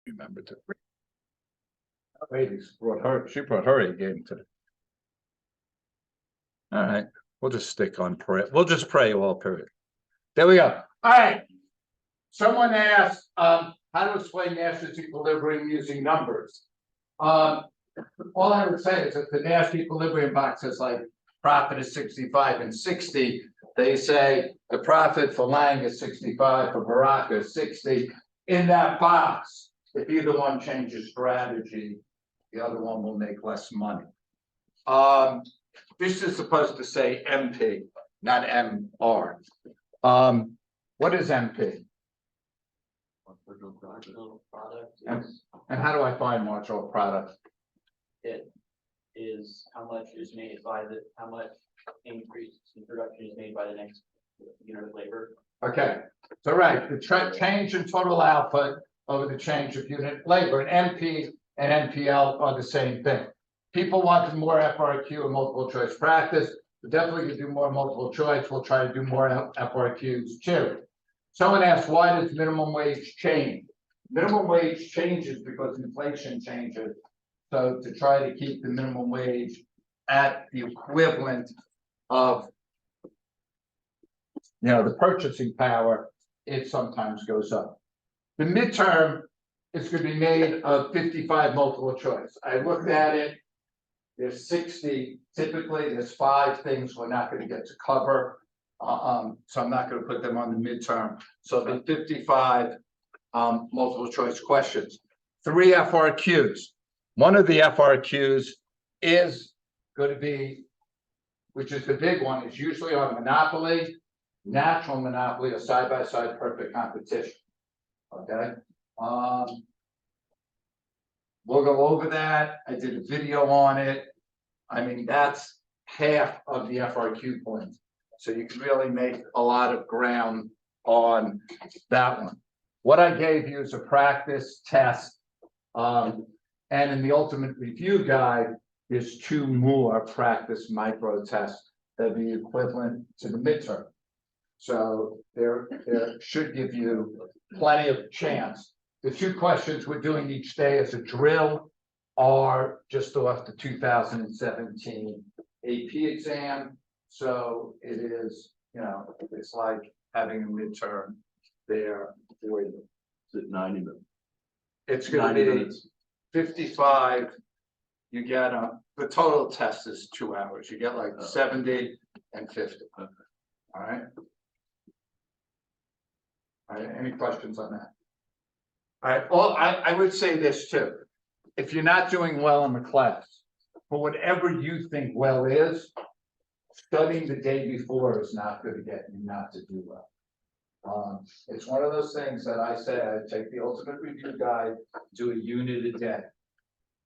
Remember to. Ladies brought her. She brought her A game today. All right, we'll just stick on prayer. We'll just pray all period. There we go. All right. Someone asked how to explain Nash's equilibrium using numbers. All I would say is that the Nash equilibrium box is like profit is 65 and 60. They say the profit for Lang is 65, for Baraka is 60. In that box, if either one changes strategy, the other one will make less money. This is supposed to say MP, not MR. What is MP? And how do I find marginal product? It is how much is made by how much increase in production is made by the next unit of labor. Okay, so right, the change in total output over the change of unit labor, and MP and NPL are the same thing. People wanted more FRQ and multiple choice practice. We're definitely gonna do more multiple choice. We'll try to do more FRQs too. Someone asked, why does minimum wage change? Minimum wage changes because inflation changes. So to try to keep the minimum wage at the equivalent of, the purchasing power, it sometimes goes up. The midterm is going to be made of 55 multiple choice. I looked at it. There's 60. Typically, there's 5 things we're not going to get to cover. So I'm not going to put them on the midterm. So the 55 multiple choice questions. 3 FRQs. One of the FRQs is going to be, which is the big one, is usually on monopoly, natural monopoly, or side-by-side perfect competition. Okay. We'll go over that. I did a video on it. I mean, that's half of the FRQ points. So you can really make a lot of ground on that one. What I gave you is a practice test. And in the ultimate review guide, there's 2 more practice micro tests that be equivalent to the midterm. So there should give you plenty of chance. The 2 questions we're doing each day as a drill are just off the 2017 AP exam. So it is, it's like having a midterm there for you. Is it 90 minutes? It's going to be 55. You get the total test is 2 hours. You get like 70 and 50. Okay. All right. All right. Any questions on that? All right. Well, I would say this too. If you're not doing well in the class, for whatever you think well is, studying the day before is not going to get you not to do well. It's one of those things that I say I take the ultimate review guide, do a unit a day,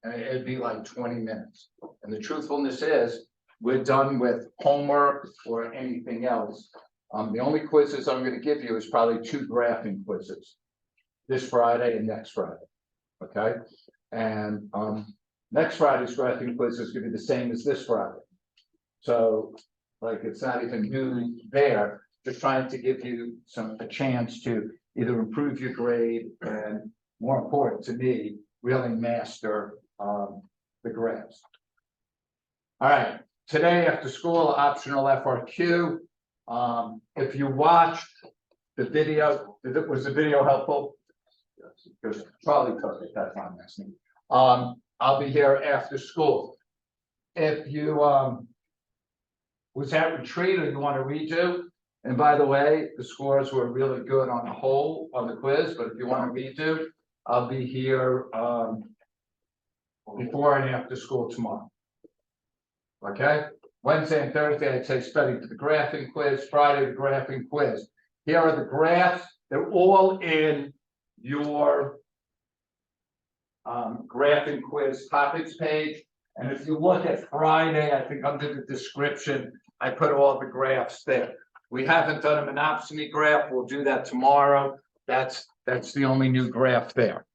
and it'd be like 20 minutes. And the truthfulness is, we're done with homework or anything else. The only quizzes I'm going to give you is probably 2 graphing quizzes, this Friday and next Friday. Okay, and next Friday's graphing quiz is going to be the same as this Friday. So, like, it's not even new there. Just trying to give you a chance to either improve your grade and, more important to me, really master the graphs. All right, today after school, optional FRQ. If you watched the video, was the video helpful? Yes, because Charlie took it, that's not messing. I'll be here after school. If you was at retreat or you want to redo, and by the way, the scores were really good on the whole on the quiz, but if you want to redo, I'll be here before and after school tomorrow. Okay, Wednesday and Thursday, I'd say study for the graphing quiz, Friday, the graphing quiz. Here are the graphs, they're all in your graphing quiz topics page. And if you look at Friday, I think under the description, I put all the graphs there. We haven't done a monopsony graph. We'll do that tomorrow. That's the only new graph there.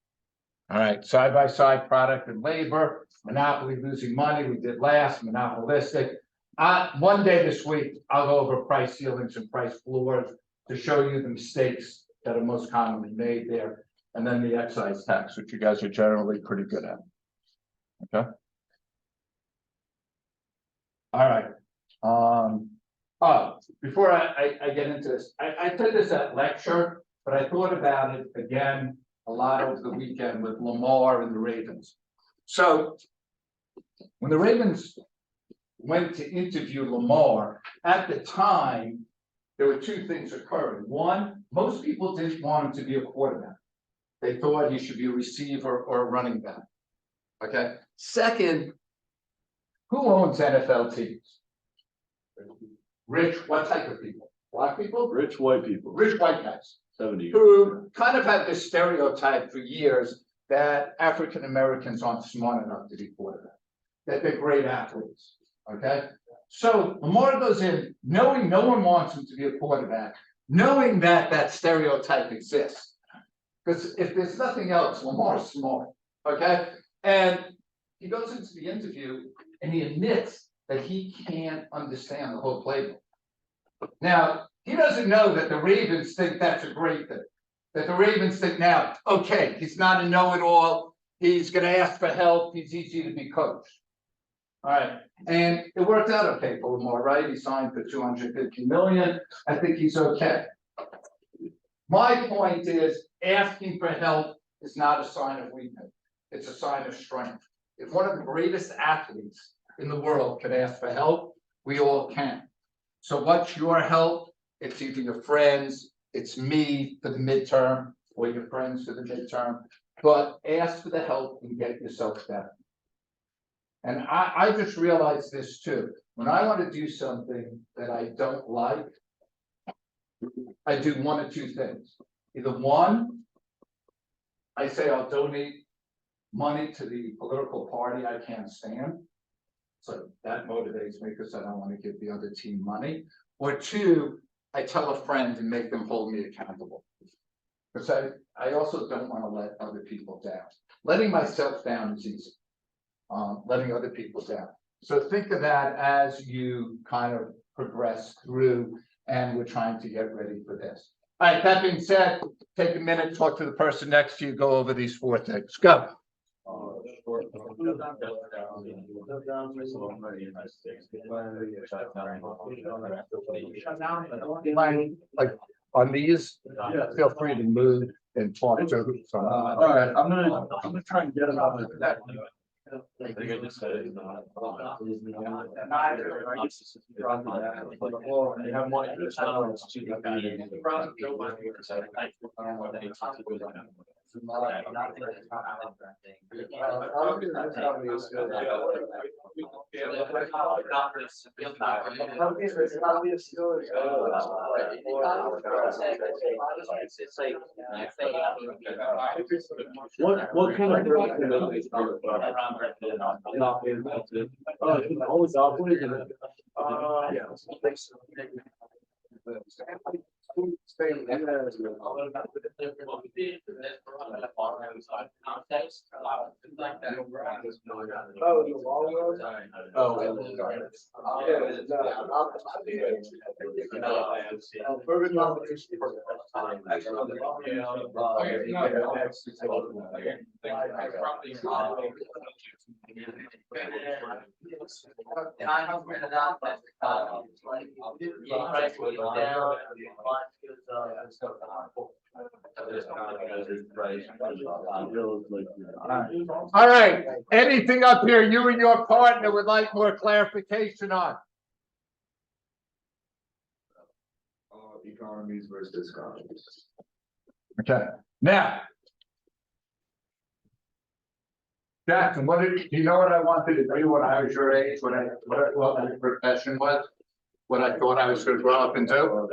All right, side-by-side product and labor, monopoly losing money, we did last, monopolistic. One day this week, I'll go over price ceilings and price floors to show you the mistakes that are most commonly made there. and then the excise tax, which you guys are generally pretty good at. Okay. All right. Before I get into this, I did this at lecture, but I thought about it again a lot over the weekend with Lamar and the Ravens. So when the Ravens went to interview Lamar, at the time, there were two things occurring. One, most people didn't want him to be a quarterback. They thought he should be a receiver or a running back. Okay. Second, who owns NFL teams? Rich, what type of people? Black people? Rich white people, Rich white guys 70. who kind of had this stereotype for years that African Americans aren't smart enough to be quarterbacks, that they're great athletes. Okay. So Lamar goes in knowing no one wants him to be a quarterback, knowing that that stereotype exists. Because if there's nothing else, Lamar's smart. Okay. And he goes into the interview and he admits that he can't understand the whole playbook. Now, he doesn't know that the Ravens think that's a great thing. That the Ravens think now, okay, he's not a know-it-all. He's going to ask for help. He's easy to be coached. All right. And it worked out okay for Lamar, right? He signed for $250 million. I think he's okay. My point is, asking for help is not a sign of weakness. It's a sign of strength. If one of the greatest athletes in the world could ask for help, we all can. So what's your help? It's either your friends, it's me for the midterm, or your friends for the midterm, but ask for the help and get yourself better. And I just realized this too. When I want to do something that I don't like, I do one of two things. Either one, I say I'll donate money to the political party I can't stand. So that motivates me because I don't want to give the other team money. Or two, I tell a friend and make them hold me accountable. Because I also don't want to let other people down. Letting myself down is easy. Letting other people down. So think of that as you kind of progress through, and we're trying to get ready for this. All right, that being said, take a minute, talk to the person next to you, go over these four things. Go. Like on these, feel free to move and talk to someone. All right, I'm gonna try and get it out of that. I think I just said it. What kind of always operating. All right, anything up here you and your partner would like more clarification on? Economies versus economies. Okay, now. Jackson, do you know what I wanted to do when I was your age, what my profession was? What I thought I was going to grow up and do?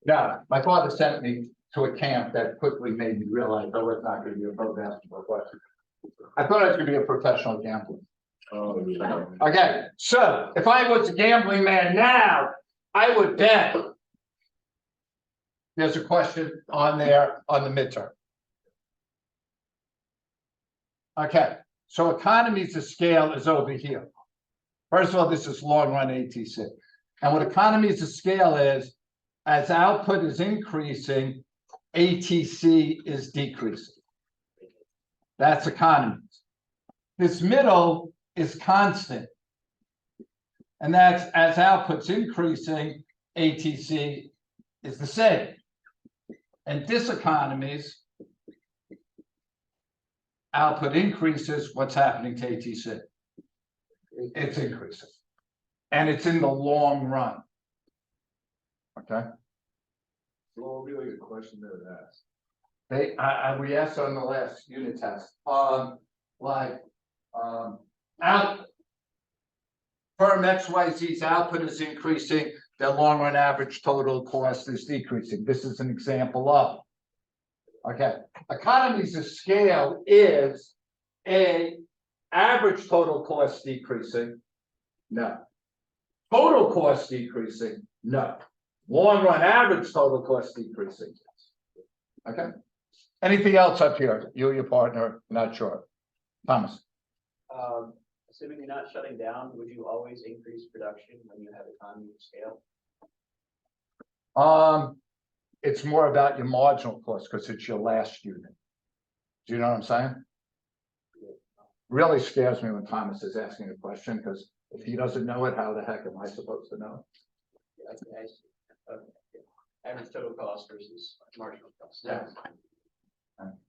No, my father sent me to a camp that quickly made me realize I was not going to be a pro basketball player. I thought I was going to be a professional gambler. Okay, so if I was a gambling man now, I would bet. There's a question on there on the midterm. Okay, so economies of scale is over here. First of all, this is long run ATC. And what economies of scale is, as output is increasing, ATC is decreasing. That's economies. This middle is constant. And that's as output's increasing, ATC is the same. And diseconomies, output increases, what's happening to ATC? It's increasing. And it's in the long run. Okay? So what would be like a question they would ask? We asked on the last unit test, out. Firm XYZ's output is increasing, their long run average total cost is decreasing. This is an example of. Okay, economies of scale is a average total cost decreasing. No. Total cost decreasing. No. Long run average total cost decreasing. Okay. Anything else up here? You or your partner? Not sure. Thomas. Assuming you're not shutting down, would you always increase production when you have economy of scale? It's more about your marginal cost because it's your last unit. Do you know what I'm saying? Really scares me when Thomas is asking a question because if he doesn't know it, how the heck am I supposed to know? Yeah, I see. Okay. Average total cost versus marginal cost. Yeah.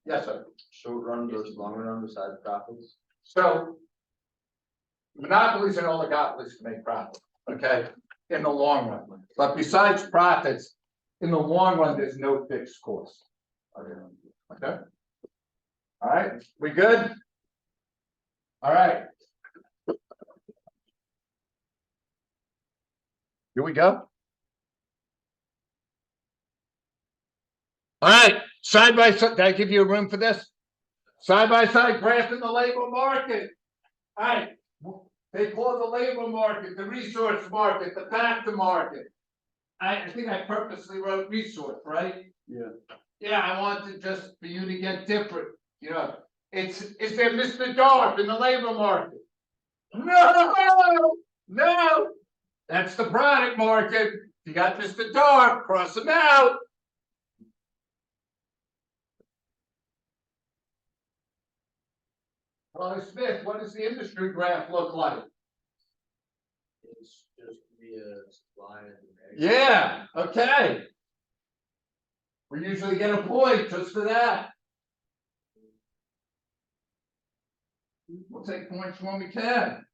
Yes, sir. Short run versus long run besides profits? So monopolies and oligopolies can make profit, okay, in the long run. But besides profits, in the long run, there's no fixed cost. Okay. All right, we good? All right. Here we go. All right, side by side, did I give you a room for this? Side by side graph in the labor market. All right, they call the labor market, the resource market, the factor market. I think I purposely wrote resource, right? Yeah. Yeah, I wanted just for you to get different, you know. Is there Mr. Dark in the labor market? No, that's the product market. If you got Mr. Dark, cross them out. Well, Smith, what does the industry graph look like? It's just via supply and demand. Yeah, okay. We usually get a point just for that. We'll take points when we can.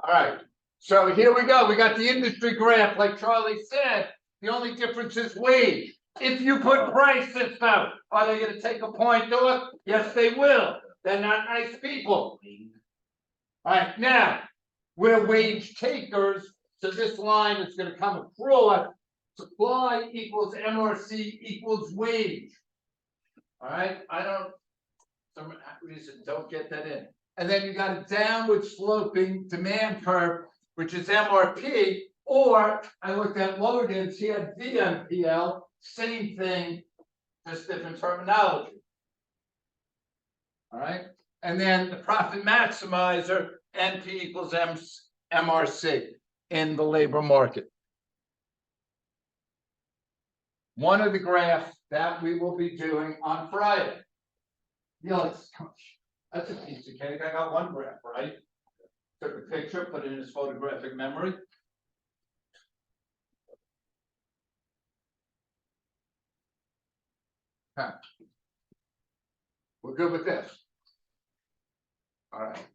All right, so here we go. We got the industry graph, like Charlie said. The only difference is wage. If you put price system, are they going to take a point to it? Yes, they will. They're not nice people. All right, now we're wage takers, so this line is going to come across. Supply equals MRC equals wage. All right, I don't, for some reason, don't get that in. And then you got a downward sloping demand curve, which is MRP, or I looked at Logan's, he had VMPL, same thing, just different terminology. All right, and then the profit maximizer, NP equals MRC in the labor market. One of the graphs that we will be doing on Friday. Yeah, that's a piece of cake. I got one graph, right? Took a picture, put it in his photographic memory. Huh. We're good with this. All right.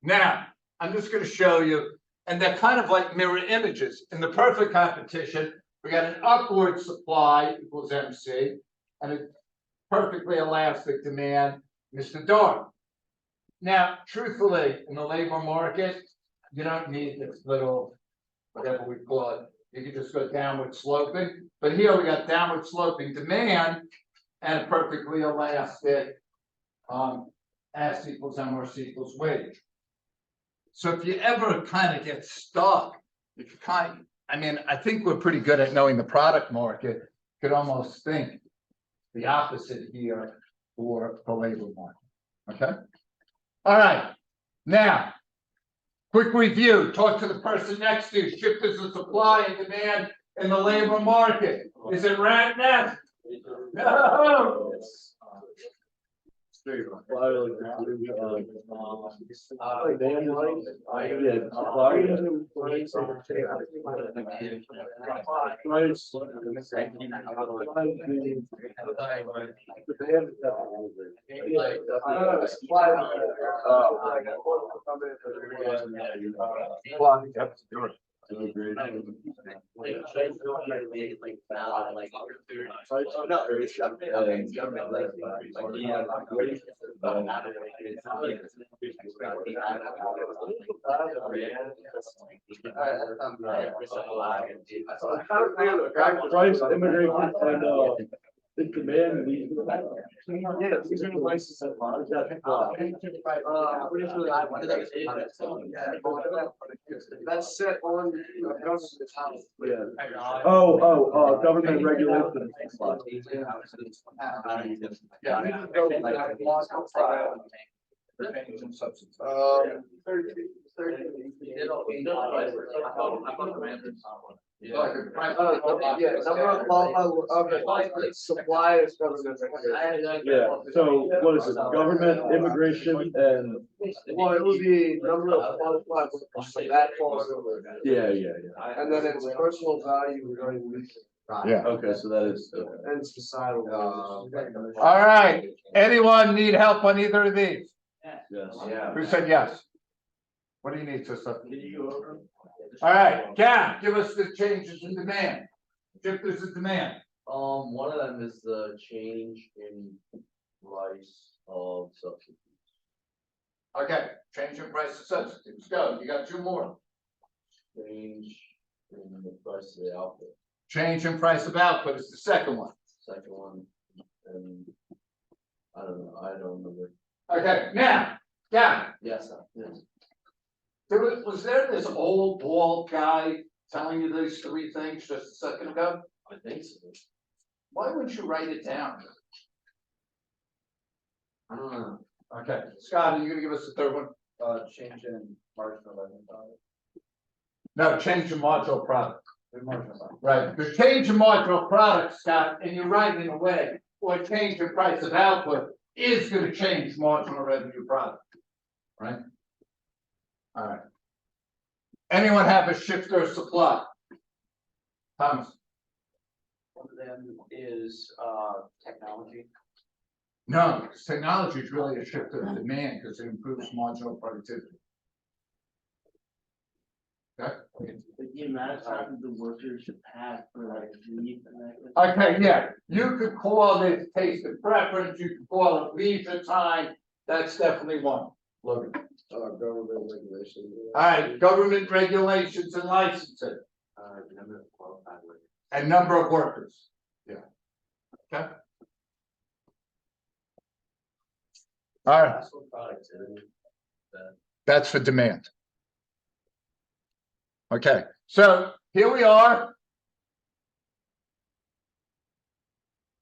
Now, I'm just going to show you, and they're kind of like mirror images. In the perfect competition, We got an upward supply equals MC, and a perfectly elastic demand, Mr. Dark. Now, truthfully, in the labor market, you don't need this little, whatever we call it, you can just go downward sloping, but here we got downward sloping demand and a perfectly elastic, S equals MRC equals wage. So if you ever kind of get stuck, if you I mean, I think we're pretty good at knowing the product market, could almost think the opposite here for the labor market, okay? All right, now, quick review, talk to the person next to you, shifters of supply and demand in the labor market. Is it rat nest? No. Price, immigration, and the demand. Yeah, these are the places that. That's set on government house. Yeah. Government regulation. Change in substance. 30. Yeah. Number of qualified suppliers. Yeah, so what is it, government, immigration, and? Well, it would be number of qualified workers, so that falls over. Yeah. And then it's personal value regarding lease. Yeah. Okay, so that is. And societal. All right, anyone need help on either of these? Yes. Who said yes? What do you need, sister? All right, Cam, give us the changes in demand. Shifters of demand. One of them is the change in price of substitutes. Okay, change in price of substitutes. Go, you got two more. Change in the price of the output. Change in price of output is the second one. Second one, and I don't know, I don't remember. Okay, now, Cam, Yes, yes. was there this old bald guy telling you these three things just a second ago? I think so. Why wouldn't you write it down? I don't know. Okay, Scott, are you gonna give us the third one? Change in marginal revenue. No, change in marginal product. Right, the change in marginal product, Scott, and you're right in a way, or change in price of output is gonna change marginal revenue product. Right? All right. Anyone have a shifter of supply? Thomas? One of them is, technology. No, because technology is really a shifter of demand because it improves marginal productivity. Okay? The amount of time the workers should have for like leave and that. Okay, yeah, you could call it taste of preference, you could call it leisure time, that's definitely one. Logan. Government regulation. All right, government regulations and licensing. Number of qualified workers. And number of workers. Yeah. Okay. All right, That's what productivity. that's for demand. Okay, so here we are.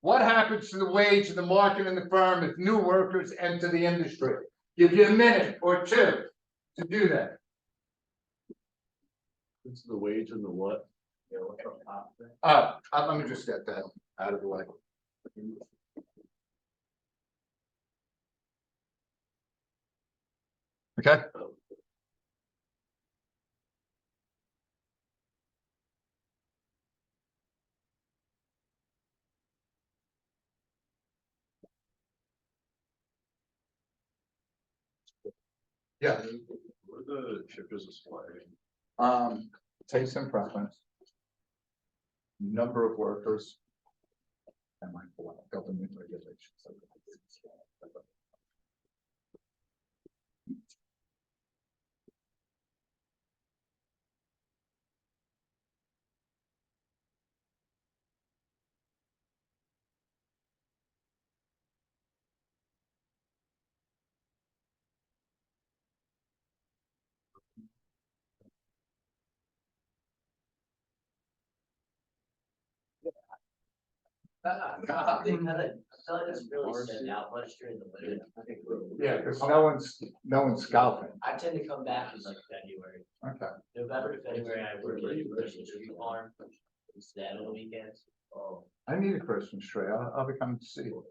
What happens to the wage of the market and the firm if new workers enter the industry? Give you a minute or two to do that. It's the wage and the what? Let me just get that out of the way. Okay. Yeah. What are the shifters of supply? Taste and preference. number of workers. And my government regulations. It's really sitting out much during the winter. Yeah, because no one's scalping. I tend to come back in like February, Okay. November to February, I work at a Christmas tree farm instead on the weekends. Oh. I need a Christmas tree. I'll be coming to see you.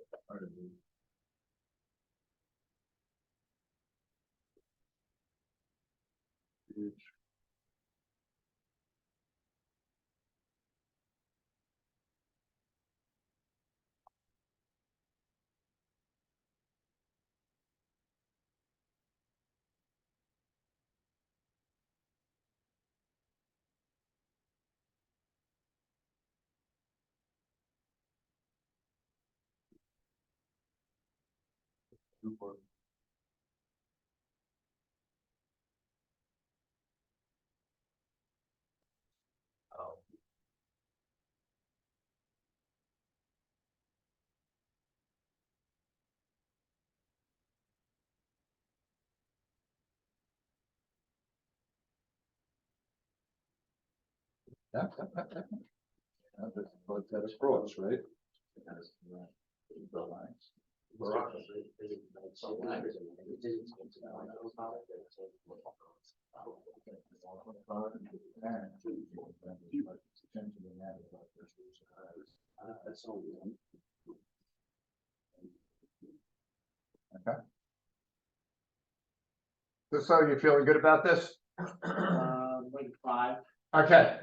Oh. Yeah. But that is cross, right? Okay. So you feeling good about this? Like 5, Okay.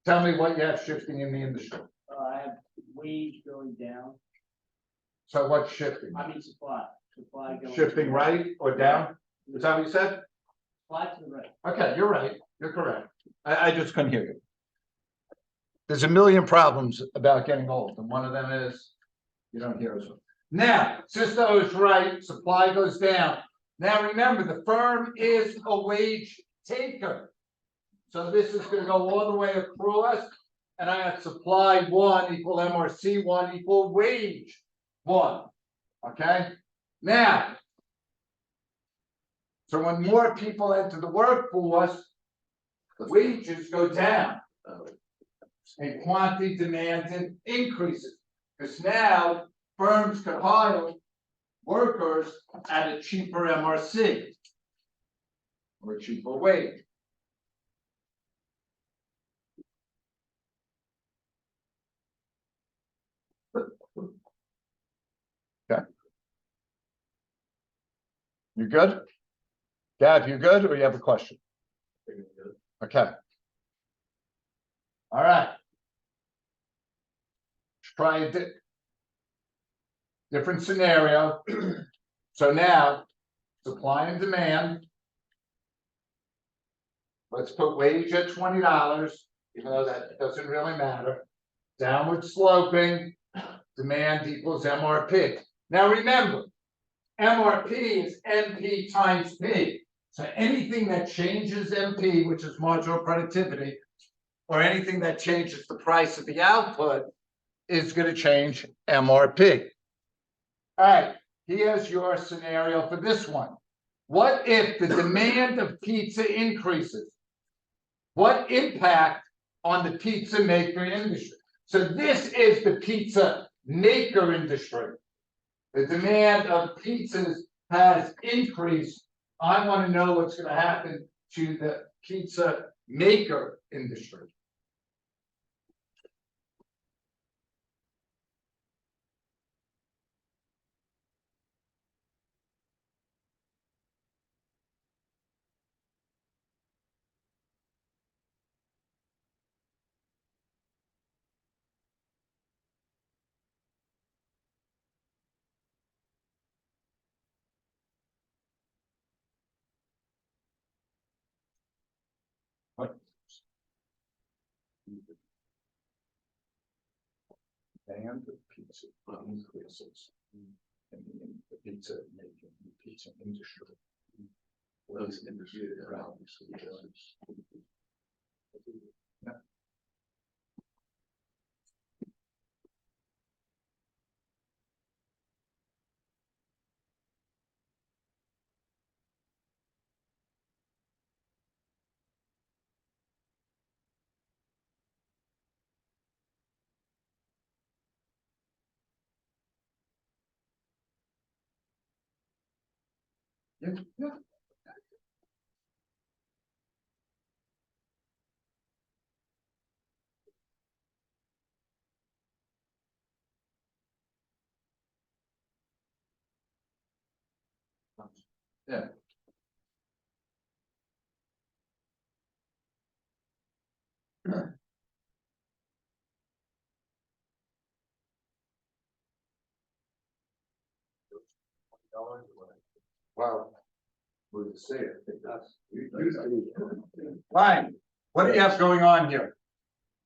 Tell me what you have shifting in the industry. I have wage going down, So what's shifting? I mean supply going. Shifting right or down? Is that what you said? Supply to the right. Okay, you're right. You're correct. I just couldn't hear you. There's a million problems about getting old, and one of them is you don't hear us. Now, Sisto is right, supply goes down. Now, remember, the firm is a wage taker. So this is gonna go all the way across, and I have supply 1 equal MRC 1 equal wage 1, okay? Now, so when more people enter the workforce, the wages go down. And quantity demand increases, because now firms can hire workers at a cheaper MRC. Or a cheaper wage. Okay. You good? Gav, you good, or you have a question? Okay. All right. Let's try a different scenario. So now, supply and demand. Let's put wage at $20, even though that doesn't really matter. Downward sloping, demand equals MRP. Now remember, MRP is MP times P. So anything that changes MP, which is marginal productivity, or anything that changes the price of the output is going to change MRP. All right, here's your scenario for this one. What if the demand of pizza increases? What impact on the pizza maker industry? So this is the pizza maker industry. The demand of pizzas has increased. I want to know what's going to happen to the pizza maker industry. demand of pizza increases. In the pizza making, the pizza industry. Those industry, Right. Yeah, yeah. Yeah. Wow. We'll see it. Fine. What do you have going on here?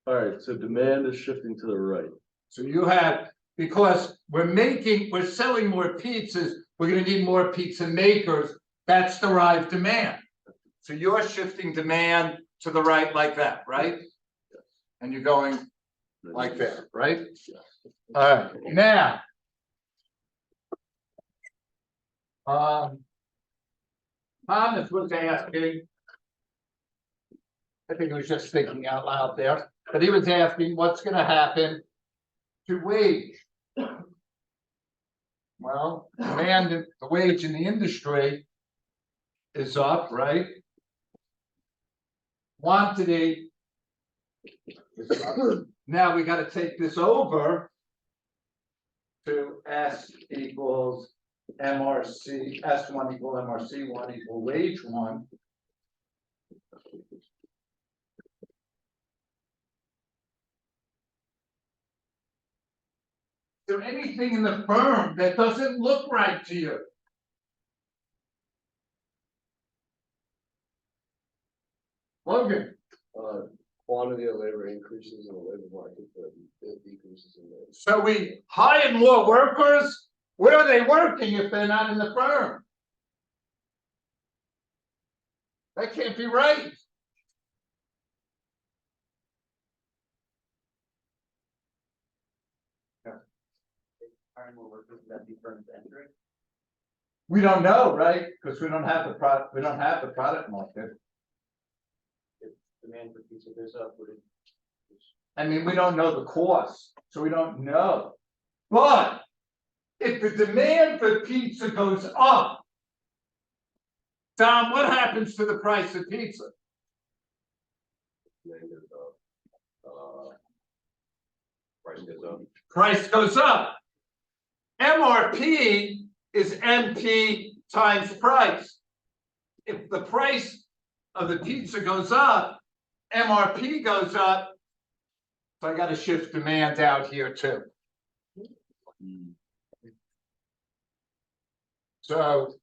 Alright, so demand is shifting to the right. So you have, because we're selling more pizzas, we're gonna need more pizza makers. That's derived demand. So you're shifting demand to the right like that, right? And you're going like that, right? All right, now. Thomas was asking. I think he was just thinking out loud there, but he was asking what's gonna happen to wage. Well, demand, the wage in the industry is up, right? Quantity is up. Now we gotta take this over to S equals MRC, S1 equal MRC1 equal wage one. Is there anything in the firm that doesn't look right to you? Logan, Quantity of labor increases in the labor market, but it decreases in the. so we hired more workers, where are they working if they're not in the firm? That can't be right. Hiring more workers, would that be firms entering? We don't know, right? Because we don't have the product, we don't have the product market. If demand for pizza goes up, would it? I mean, we don't know the cost, so we don't know. But if the demand for pizza goes up, Tom, what happens to the price of pizza? Price goes up. Price goes up. MRP is MP times price. If the price of the pizza goes up, MRP goes up. So I got to shift demand out here too. So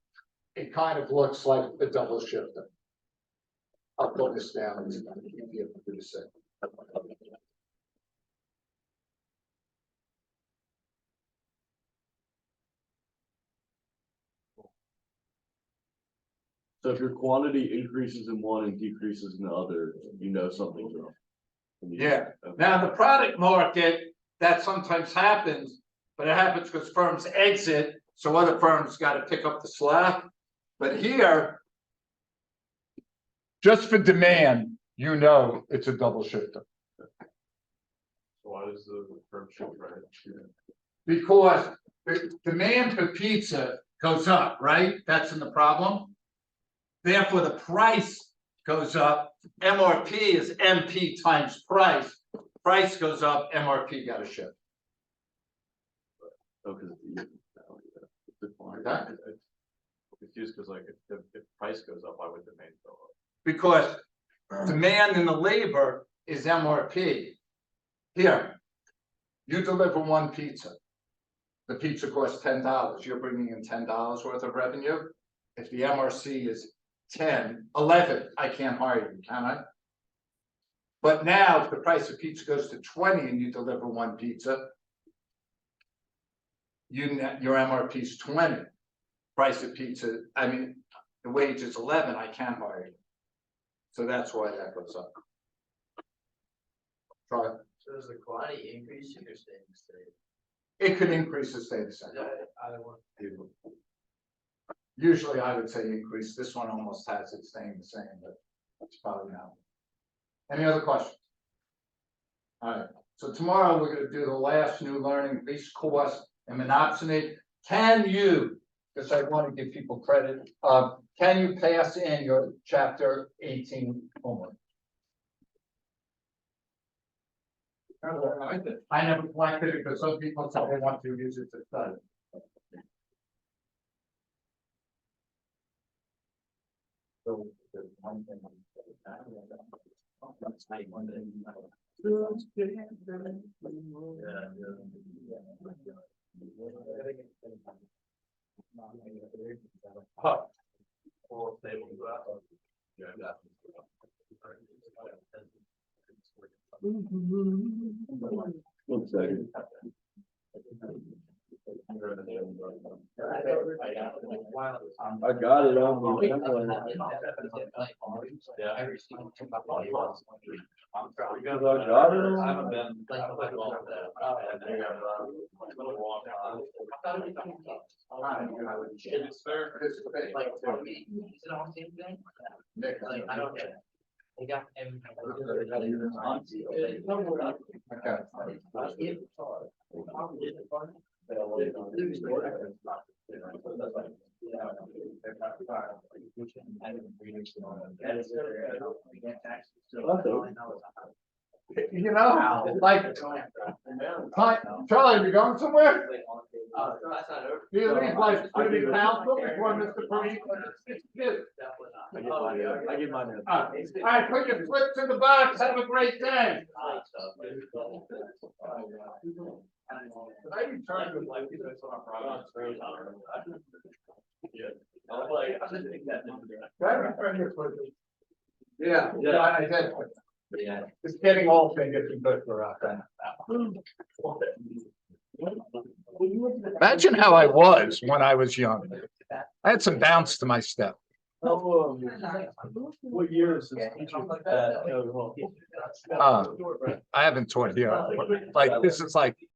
it kind of looks like the double shifting. I'll put this down. It's gonna be easier for you to say. So if your quantity increases in one and decreases in the other, you know something's wrong. Yeah. Now, in the product market, that sometimes happens, but it happens because firms exit, so other firms got to pick up the slack. But here, just for demand, you know it's a double shifter. Why does the firm shift right? Because the demand for pizza goes up, right? That's in the problem. Therefore, the price goes up. MRP is MP times price. Price goes up, MRP got to shift. Okay. Confused because like if price goes up, why would demand go up? Because demand in the labor is MRP. Here, you deliver one pizza. The pizza costs $10. You're bringing in $10 worth of revenue. If the MRC is 10, 11, I can't hire you, can I? But now if the price of pizza goes to 20 and you deliver one pizza, your MRP is 20. Price of pizza, I mean, the wage is 11, I can't hire you. So that's why that goes up. Try it. So does the quantity increase if you're staying the same? It could increase or stay the same. I want. Usually I would say increase. This one almost has it staying the same, but it's probably not. Any other questions? All right, so tomorrow we're gonna do the last new learning, least cost and monopsony. Can you, because I want to give people credit, can you pass in your chapter 18 homework? I never collected it because some people say they want to use it to study. So there's one thing. One second. I got it on. I don't get it. They got You know, like, Charlie, you going somewhere? Do you leave like city council before Mr. Parikh? I give mine. All right, put your flips in the box. Have a great day. I returned with like, yeah, I did. Yeah. It's getting old thing gets good for us. Imagine how I was when I was young. I had some bounce to my step. What year is this? I haven't taught here. Like, this is like